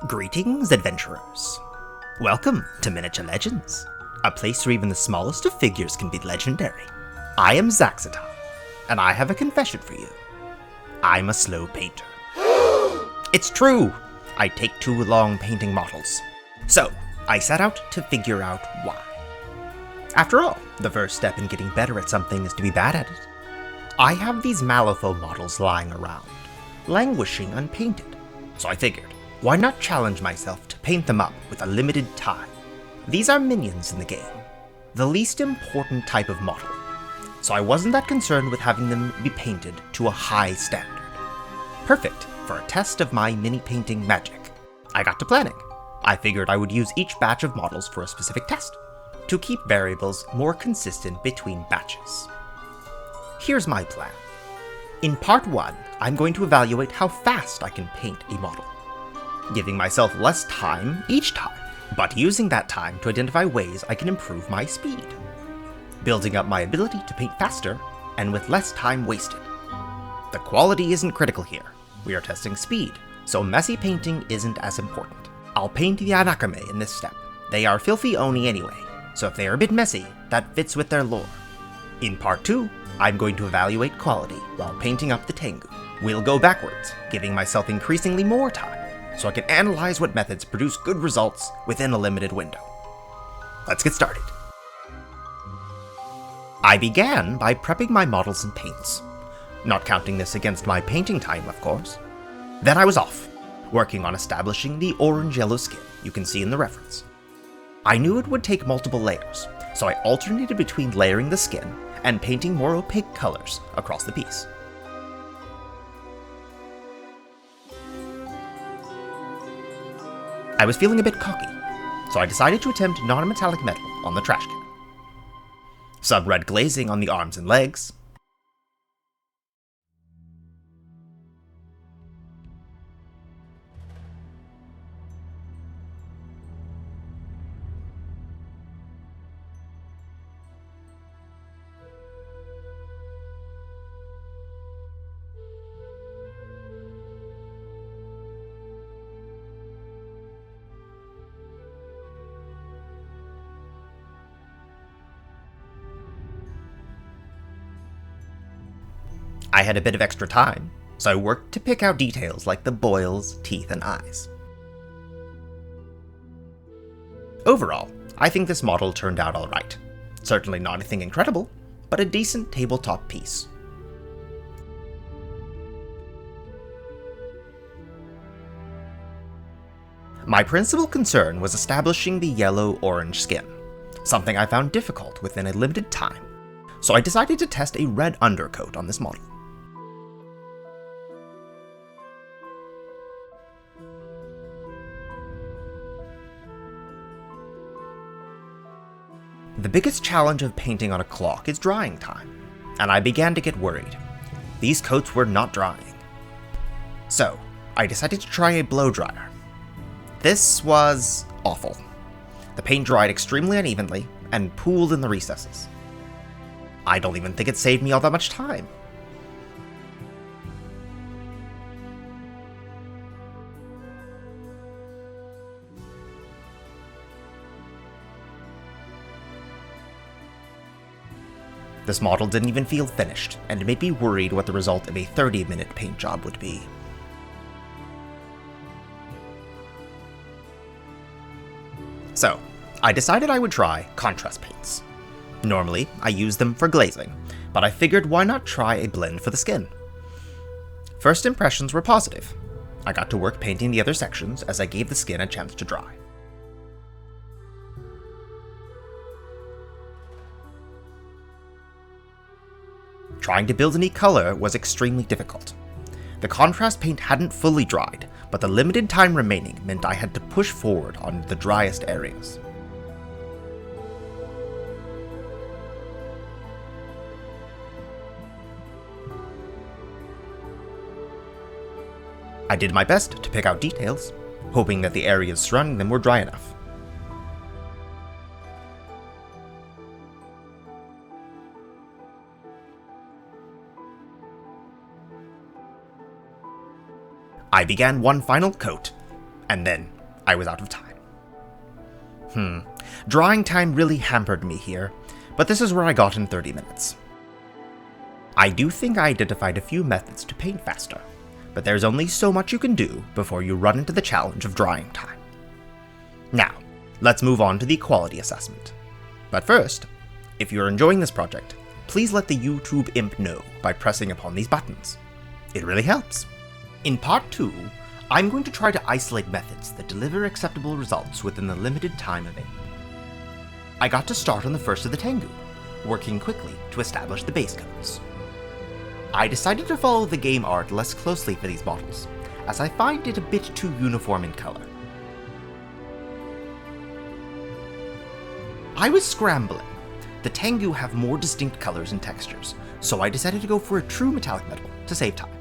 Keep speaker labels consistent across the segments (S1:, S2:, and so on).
S1: Greetings, adventurers. Welcome to Miniature Legends, a place where even the smallest of figures can be legendary. I am Zaxitar, and I have a confession for you. I'm a slow painter. It's true! I take too long painting models. So, I set out to figure out why. After all, the first step in getting better at something is to be bad at it. I have these Malifaux models lying around, languishing unpainted. So I figured, why not challenge myself to paint them up with a limited time? These are minions in the game, the least important type of model, so I wasn't that concerned with having them be painted to a high standard. Perfect for a test of my mini-painting magic. I got to planning. I figured I would use each batch of models for a specific test, to keep variables more consistent between batches. Here's my plan. In part 1, I'm going to evaluate how fast I can paint a model, giving myself less time each time, but using that time to identify ways I can improve my speed, building up my ability to paint faster and with less time wasted. The quality isn't critical here. We are testing speed, so messy painting isn't as important. I'll paint the Tanaka in this step. They are filthy Oni anyway, so if they are a bit messy, that fits with their lore. In part 2, I'm going to evaluate quality while painting up the Tengu. We'll go backwards, giving myself increasingly more time, so I can analyze what methods produce good results within a limited window. Let's get started. I began by prepping my models and paints, not counting this against my painting time, of course. Then I was off, working on establishing the orange-yellow skin you can see in the reference. I knew it would take multiple layers, so I alternated between layering the skin and painting more opaque colors across the piece. I was feeling a bit cocky, so I decided to attempt non-metallic metal on the trash can. Some red glazing on the arms and legs. I had a bit of extra time, so I worked to pick out details like the boils, teeth, and eyes. Overall, I think this model turned out alright. Certainly not anything incredible, but a decent tabletop piece. My principal concern was establishing the yellow-orange skin, something I found difficult within a limited time, so I decided to test a red undercoat on this model. The biggest challenge of painting on a clock is drying time, and I began to get worried. These coats were not drying. So, I decided to try a blow dryer. This was awful. The paint dried extremely unevenly and pooled in the recesses. I don't even think it saved me all that much time. This model didn't even feel finished, and it made me worried what the result of a 30-minute paint job would be. So, I decided I would try contrast paints. Normally, I use them for glazing, but I figured why not try a blend for the skin? First impressions were positive. I got to work painting the other sections as I gave the skin a chance to dry. Trying to build any color was extremely difficult. The contrast paint hadn't fully dried, but the limited time remaining meant I had to push forward on the driest areas. I did my best to pick out details, hoping that the areas surrounding them were dry enough. I began one final coat, And then I was out of time. Drawing time really hampered me here, but this is where I got in 30 minutes. I do think I identified a few methods to paint faster, but there's only so much you can do before you run into the challenge of drawing time. Now, let's move on to the quality assessment. But first, if you're enjoying this project, please let the YouTube imp know by pressing upon these buttons. It really helps. In part 2, I'm going to try to isolate methods that deliver acceptable results within the limited time available. I got to start on the first of the Tengu, working quickly to establish the base coats. I decided to follow the game art less closely for these models, as I find it a bit too uniform in color. I was scrambling. The Tengu have more distinct colors and textures, so I decided to go for a true metallic metal to save time.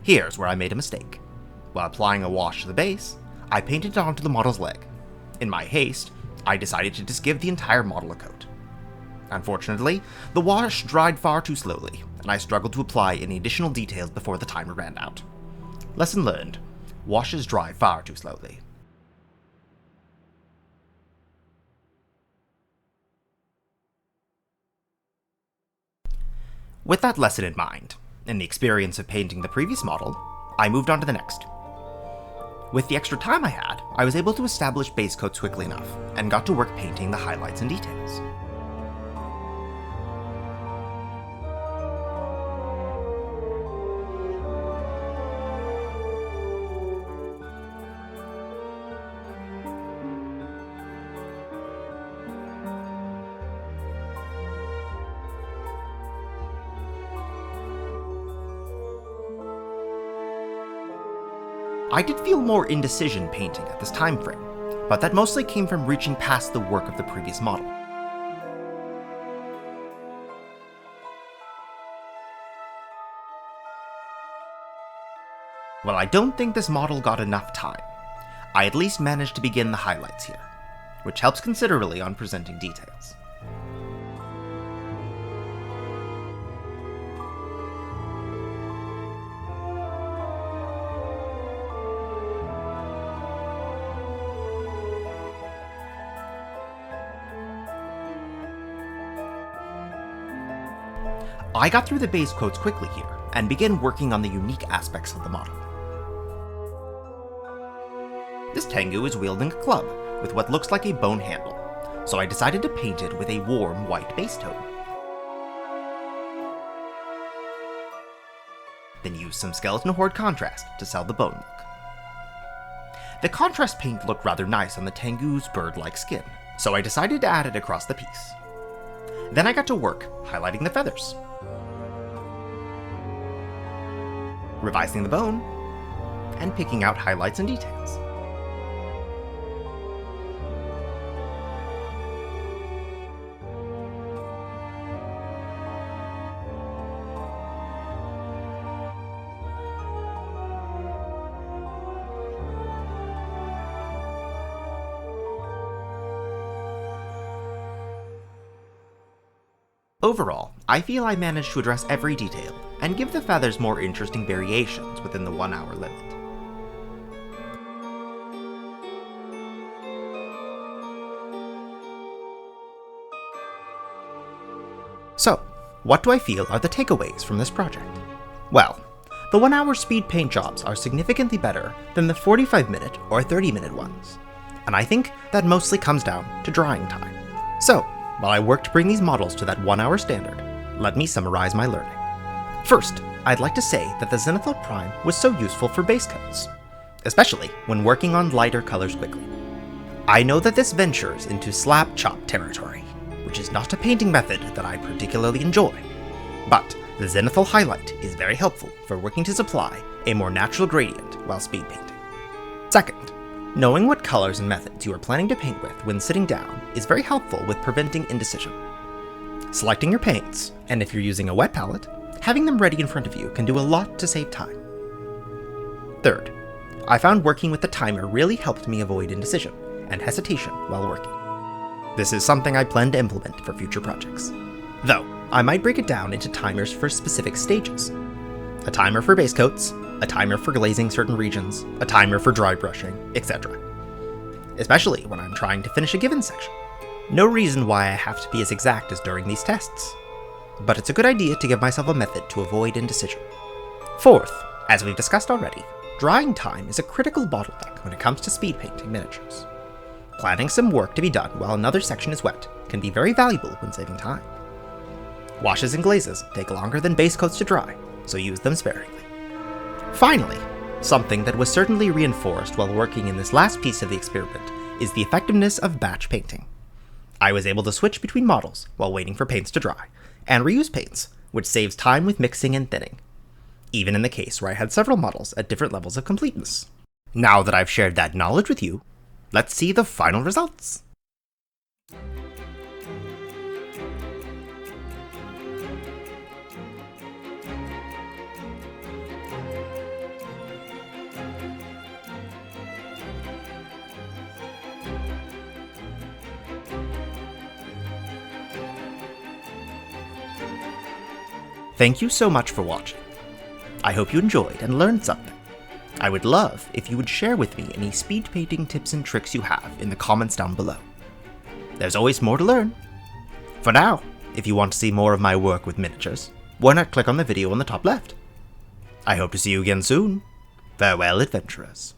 S1: Here's where I made a mistake. While applying a wash to the base, I painted it onto the model's leg. In my haste, I decided to just give the entire model a coat. Unfortunately, the wash dried far too slowly, and I struggled to apply any additional details before the timer ran out. Lesson learned: washes dry far too slowly. With that lesson in mind, and the experience of painting the previous model, I moved on to the next. With the extra time I had, I was able to establish base coats quickly enough, and got to work painting the highlights and details. I did feel more indecision painting at this time frame, but that mostly came from reaching past the work of the previous model. While I don't think this model got enough time, I at least managed to begin the highlights here, which helps considerably on presenting details. I got through the base coats quickly here, and began working on the unique aspects of the model. This Tengu is wielding a club, with what looks like a bone handle, so I decided to paint it with a warm white base tone. Then use some skeleton horde contrast to sell the bone look. The contrast paint looked rather nice on the Tengu's bird-like skin, so I decided to add it across the piece. Then I got to work highlighting the feathers, revising the bone, and picking out highlights and details. Overall, I feel I managed to address every detail, and give the feathers more interesting variations within the 1 hour limit. So, what do I feel are the takeaways from this project? Well, the 1 hour speed paint jobs are significantly better than the 45-minute or 30-minute ones, and I think that mostly comes down to drawing time. So, while I work to bring these models to that 1 hour standard, let me summarize my learning. First, I'd like to say that the Zenithal Prime was so useful for base coats, especially when working on lighter colors quickly. I know that this ventures into slap chop territory, which is not a painting method that I particularly enjoy, but the Zenithal highlight is very helpful for working to supply a more natural gradient while speed painting. Second, knowing what colors and methods you are planning to paint with when sitting down is very helpful with preventing indecision. Selecting your paints, and if you're using a wet palette, having them ready in front of you can do a lot to save time. Third, I found working with the timer really helped me avoid indecision and hesitation while working. This is something I plan to implement for future projects. Though, I might break it down into timers for specific stages. A timer for base coats, a timer for glazing certain regions, a timer for dry brushing, etc. Especially when I'm trying to finish a given section. No reason why I have to be as exact as during these tests, but it's a good idea to give myself a method to avoid indecision. Fourth, as we've discussed already, drying time is a critical bottleneck when it comes to speed painting miniatures. Planning some work to be done while another section is wet can be very valuable when saving time. Washes and glazes take longer than base coats to dry, so use them sparingly. Finally, something that was certainly reinforced while working in this last piece of the experiment is the effectiveness of batch painting. I was able to switch between models while waiting for paints to dry, and reuse paints, which saves time with mixing and thinning, even in the case where I had several models at different levels of completeness. Now that I've shared that knowledge with you, let's see the final results. Thank you so much for watching. I hope you enjoyed and learned something. I would love if you would share with me any speed painting tips and tricks you have in the comments down below. There's always more to learn. For now, if you want to see more of my work with miniatures, why not click on the video on the top left? I hope to see you again soon. Farewell, adventurers.